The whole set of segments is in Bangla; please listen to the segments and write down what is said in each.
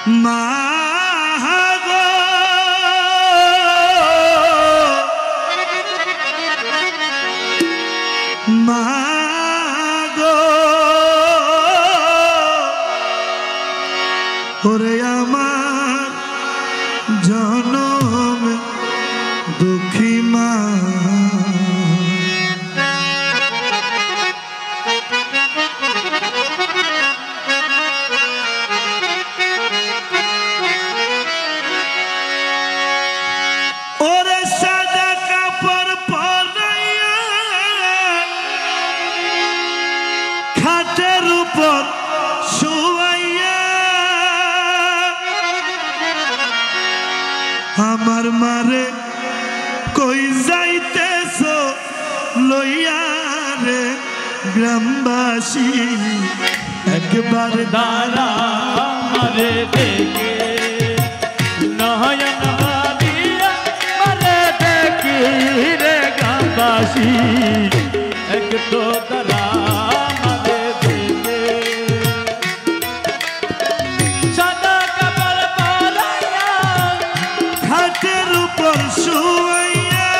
মা গো মা গো ওরে আমার জনম দুঃখী মা ওরে সাদা কাপড় পরাইয়া খাটের উপর শুয়াইয়া আমার মারে কই যাইতেছ লইয়া রে গ্রামবাসী একবার দাঁড়া মারে দেখে নয়ন ভাবিয়া মারে দেখি রে গ্রামবাসী এক তো দাঁড়া মারে দেখে সাদা কাপড় পরাইয়া খাটের উপর শুয়াইয়া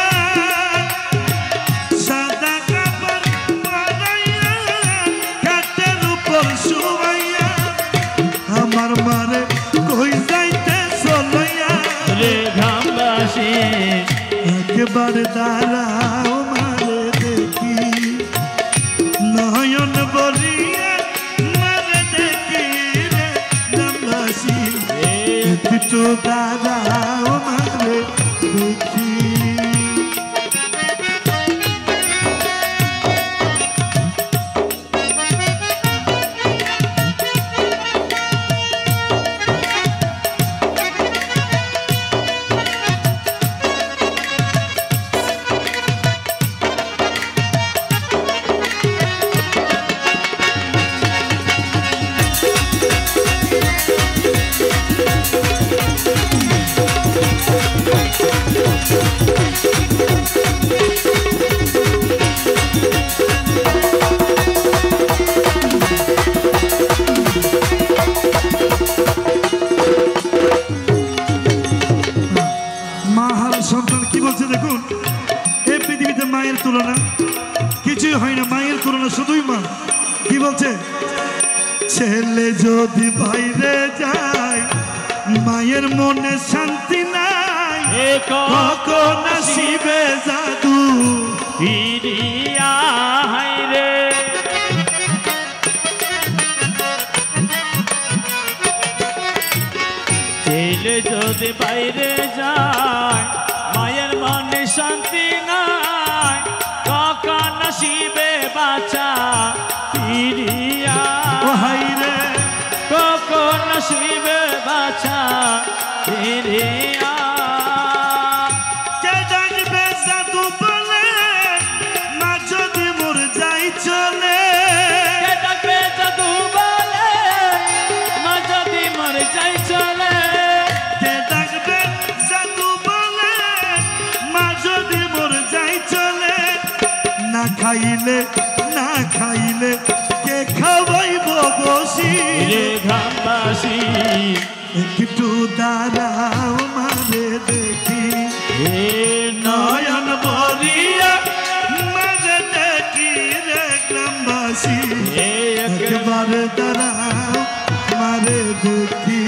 সাদা কাপড় পরাইয়া খাটের উপর শুয়াইয়া আমার মারে কই যাইতেছ লইয়া রে গ্রামবাসী একবার দাঁড়াও মারে দেখি নয়ন বলিয়া মারে দেখি রে গ্রামবাসী একটু দাঁড়াও মারে দেখি সন্তান কি বলছে দেখুন, এই পৃথিবীতে মায়ের তুলনা কিছুই হয় না, মায়ের তুলনা শুধুই মা। কি বলছে, ছেলে যদি বাইরে যায় মায়ের মনে শান্তি নাই, কখন আসিবে জাদু ফিরিয়া রে ছেলে যদি বাইরে যায় মায়ের মনে শান্তি নাই, কখন আসিবে বাঁচা ফিরিয়া রে, কখন আসিবে বাঁচা ফিরিয়া। কে ডাকবে জাদু বলে মা যদি মোর যাই চলে, কে ডাকবে জাদু বলে মা যদি মোর যাই চলে, কে ডাকবে জাদু বলে মা যদি মোর যাই চলে। না খাইলে না খাইলে কে খাওয়াইব বসি রে গ্রামবাসী একটু দাঁড়াও মারে দেখি, নয়ন ভরিয়া মারে দেখি রে গ্রামবাসী একবার দাঁড়াও মারে দেখি।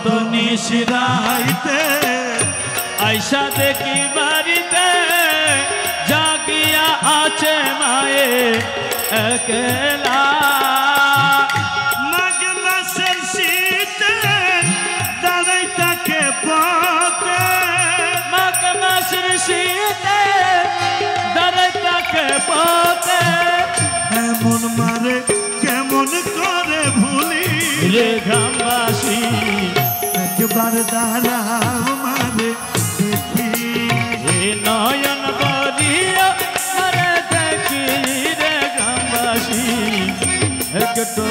কত নিশিরাইতে আইসা দেখি বাড়িতে জাগিয়া আছে মায়ে একলা মাঘ মাসের শীতে দাঁড়াই তাকে পথে মাঘ মাসের শীতে দাঁড়াই তাকে পথে এমন মারে কেমন করে ভুলি রে গ্রামবাসী একবার দাঁড়াও মারে দেখি রে নয়ন ভরিয়া মারে দেখি রে গ্রামবাসী একটু